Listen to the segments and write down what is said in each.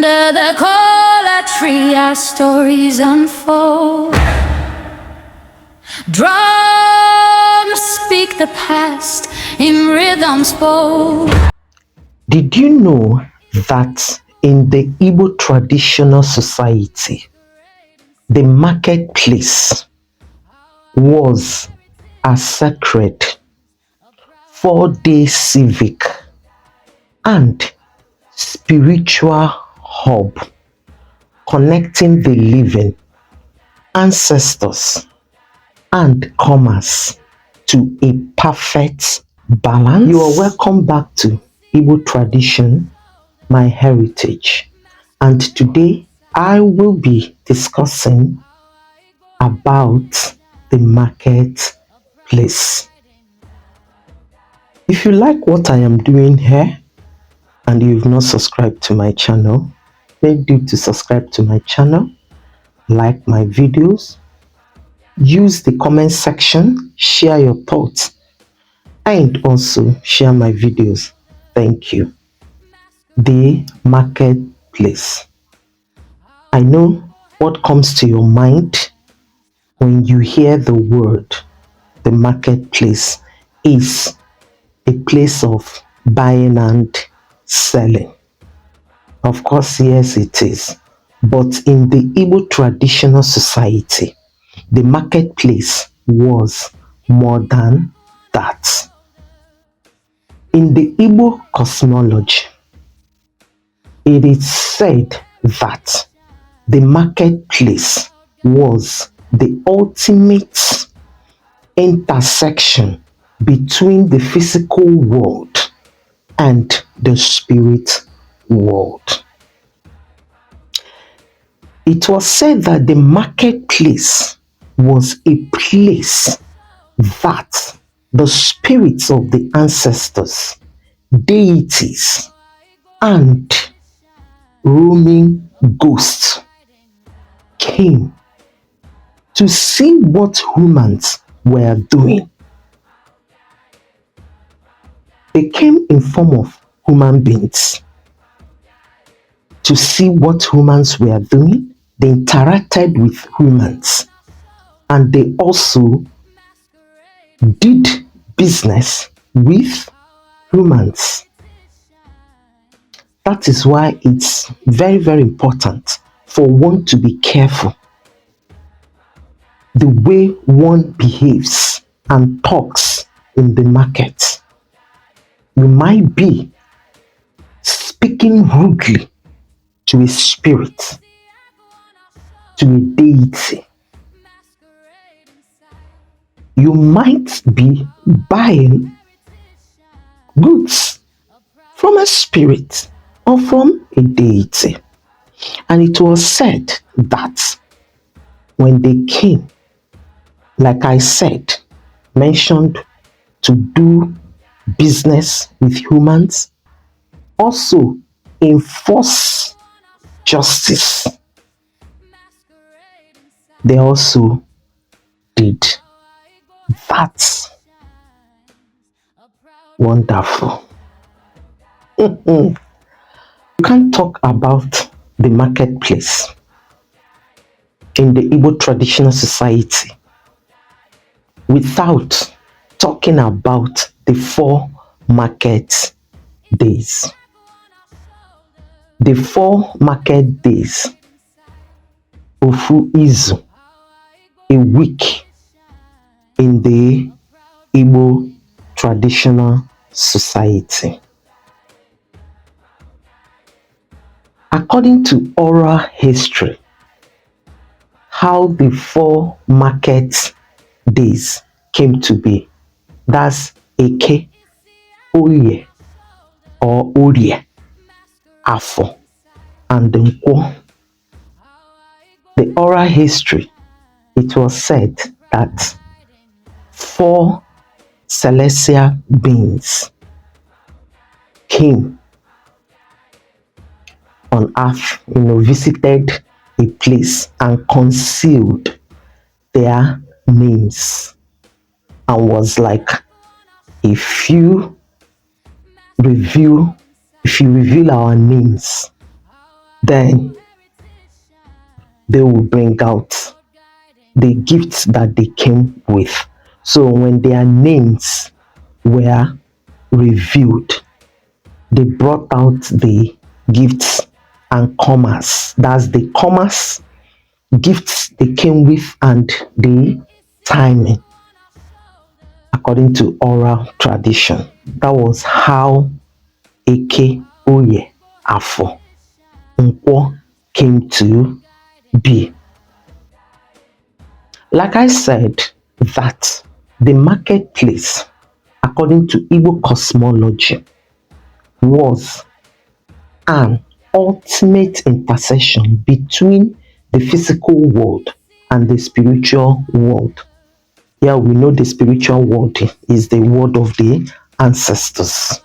Under the cola tree, our stories unfold. Drums speak the past in rhythms bold. Did you know that in the Igbo traditional society, the marketplace was a sacred 4-day civic and spiritual hub connecting the living, ancestors, and commerce to a perfect balance? You are welcome back to Igbo Tradition, My Heritage, and today I will be discussing about the marketplace. If you like what I am doing here and you've not subscribed to my channel, make do to subscribe to my channel, like my videos, use the comment section, share your thoughts, and also share my videos. Thank you. The marketplace. I know what comes to your mind when you hear the word the marketplace is a place of buying and selling. Of course, yes, it is. But in the Igbo traditional society, the marketplace was more than that. In the Igbo cosmology, it is said that the marketplace was the ultimate intersection between the physical world and the spirit world. It was said that the marketplace was a place that the spirits of the ancestors, deities, and roaming ghosts came to see what humans were doing. They came in form of human beings to see what humans were doing. They interacted with humans, and they also did business with humans. That is why it's very, very important for one to be careful the way one behaves and talks in the market. You might be speaking rudely to a spirit, to a deity. You might be buying goods from a spirit or from a deity. And it was said that when they came, like I said, mentioned to do business with humans, also enforce justice. They also did that. Wonderful. You can't talk about the marketplace in the Igbo traditional society without talking about the 4 market days. The 4 market days, Ofu Izu, a week in the Igbo traditional society. According to oral history, how the 4 market days came to be, that's Eke, Oye, or Orie, Afo, and Nkwo. The oral history, it was said that 4 celestial beings came on earth, visited a place and concealed their names, and was like, if you reveal our names, Then they will bring out the gifts that they came with. So when their names were revealed, they brought out the gifts and commerce. That's the commerce, gifts they came with, and the timing according to oral tradition. That was how Eke, Oye, Afo, Nkwo came to be. Like I said, that the marketplace, according to Igbo cosmology, was an ultimate intersection between the physical world and the spiritual world. Yeah, we know the spiritual world is the world of the ancestors.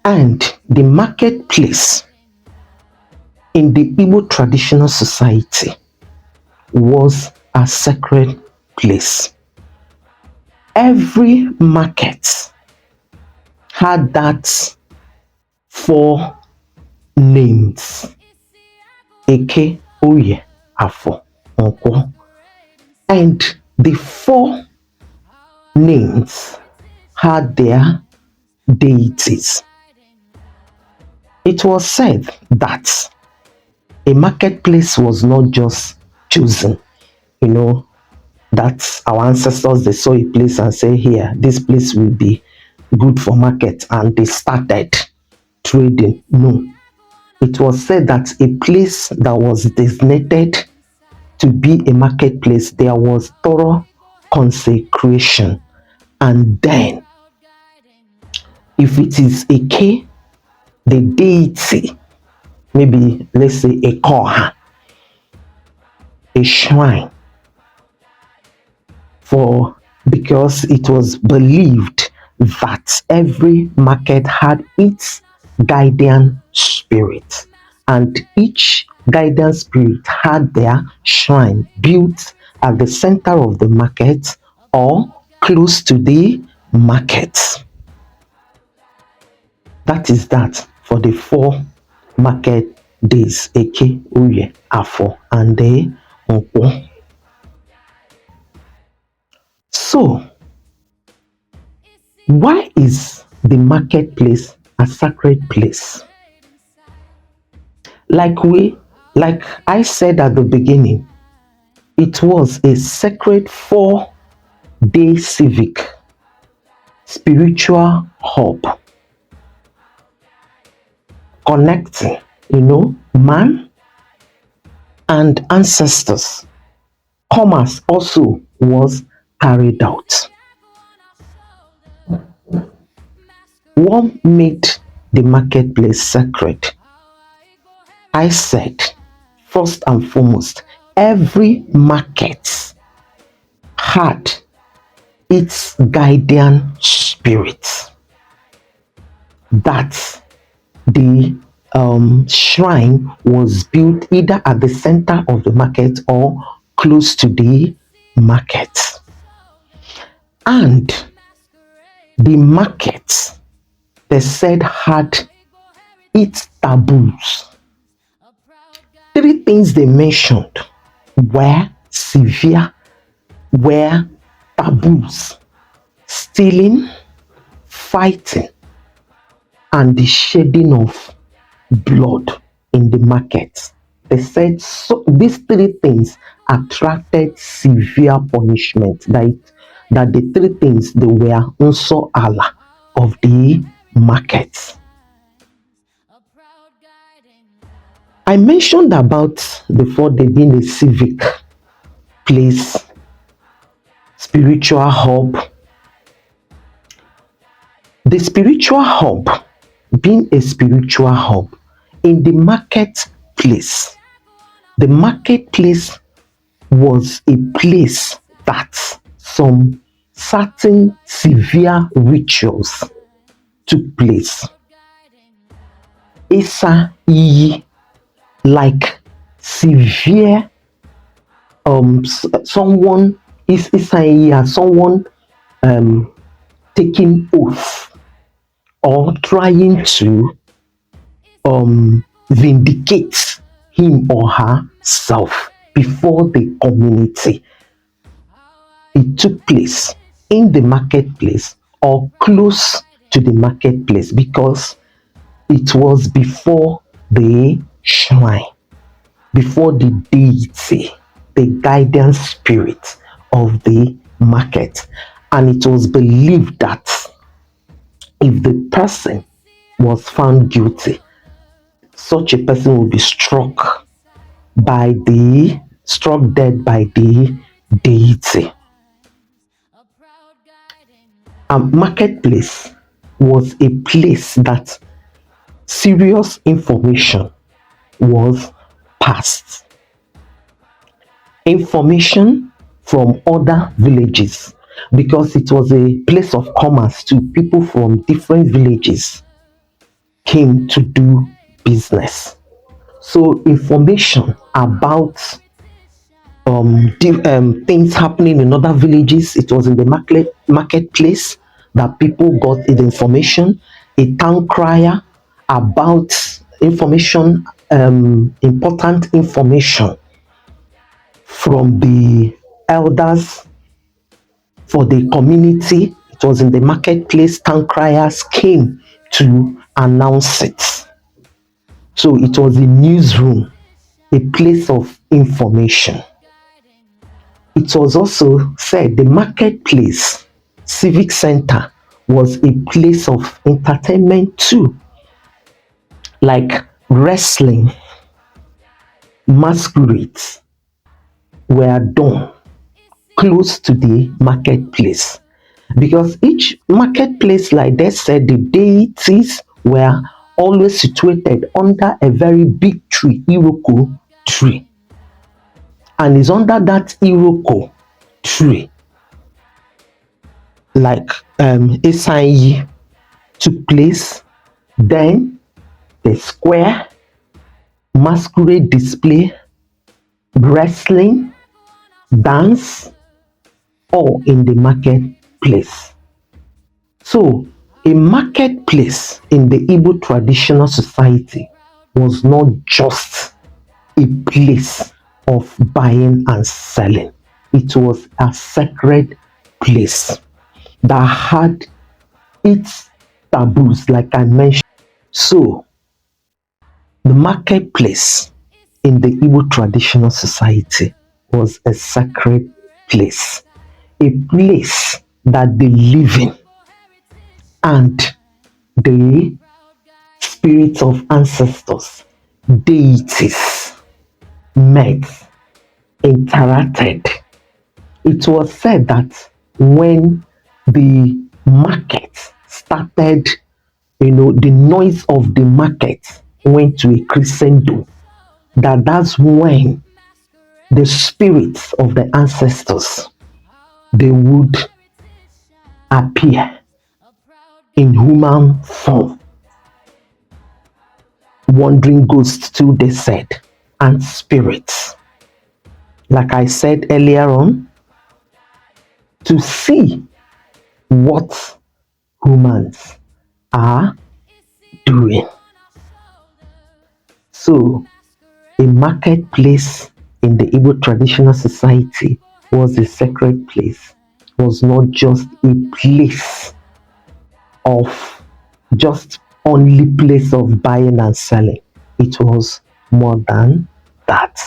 And the marketplace in the Igbo traditional society was a sacred place. Every market had that four names: Eke, Oye, Afo, Nkwo. And the four names had their deities. It was said that a marketplace was not just chosen, that our ancestors, they saw a place and say, here, this place will be good for market, and they started trading. No, it was said that a place that was designated to be a marketplace, there was thorough consecration. And then, if it is a K, the deity, maybe let's say a koha, a shrine, for because it was believed that every market had its guardian spirit, and each guardian spirit had their shrine built at the center of the market or close to the market. That is that for the four market days: Eke, Uye, Afo, and the Nkwo. So, why is the marketplace a sacred place? Like I said at the beginning, it was a sacred 4-day civic spiritual hub connecting, man and ancestors. Commerce also was carried out. What made the marketplace sacred? I said, first and foremost, every market had its guardian spirit. That the shrine was built either at the center of the market or close to the market. And the market, they said, had its taboos. 3 things they mentioned were severe, were taboos: stealing, fighting, and the shedding of blood in the market. They said so these 3 things attracted severe punishment. That the 3 things, they were also Allah of the market. I mentioned about before they being a civic place, spiritual hub. The spiritual hub, being a spiritual hub in the marketplace, the marketplace was a place that some certain severe rituals took place. Isa iyi, like severe someone is Isa iyi as someone taking oath or trying to vindicate him or herself before the community. It took place in the marketplace or close to the marketplace because it was before the shrine, before the deity, the guidance spirit of the market. And it was believed that if the person was found guilty, such a person will be struck dead by the deity. A marketplace was a place that serious information was passed. Information from other villages, because it was a place of commerce to people from different villages came to do business. So information about things happening in other villages. It was in the marketplace that people got the information. A town crier about information, important information from the elders for the community. It was in the marketplace. Town criers came to announce it. So it was a newsroom, a place of information. It was also said the marketplace civic center was a place of entertainment too, like wrestling, masquerades were done close to the marketplace, because each marketplace, like they said, the deities were always situated under a very big tree, iroko tree, and it's under that iroko tree, like Esanyi took place. Then the square, masquerade display, wrestling, dance, all in the marketplace. So a marketplace in the Igbo traditional society was not just a place of buying and selling. It was a sacred place that had its taboos, like I mentioned. So the marketplace in the Igbo traditional society was a sacred place, a place that the living and the spirits of ancestors, deities, met, interacted. It was said that when the market started, the noise of the market went to a crescendo, that's when the spirits of the ancestors, they would appear in human form, wandering ghosts too, they said, and spirits. Like I said earlier on, to see what humans are doing. So a marketplace in the Igbo traditional society was a sacred place, was not just a place of just only place of buying and selling. It was more than that.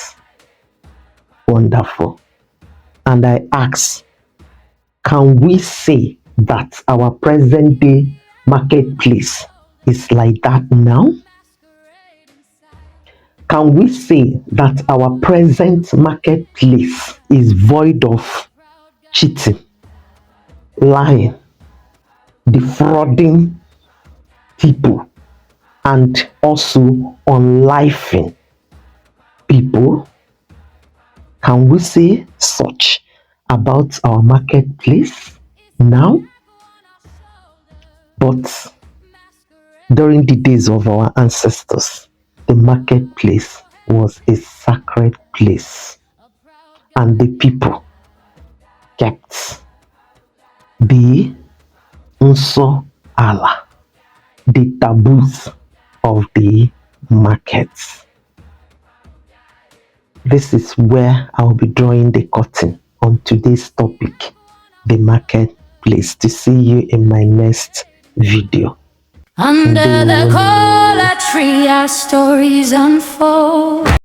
Wonderful. And I ask, can we say that our present day marketplace is like that now? Can we say that our present marketplace is void of cheating, lying, defrauding people, and also unlifing people? Can we say such about our marketplace now? But during the days of our ancestors, the marketplace was a sacred place, and the people kept the Unso Allah, the taboos of the markets. This is where I'll be drawing the curtain on today's topic, the marketplace. To see you in my next video. Under the cola tree, our stories unfold.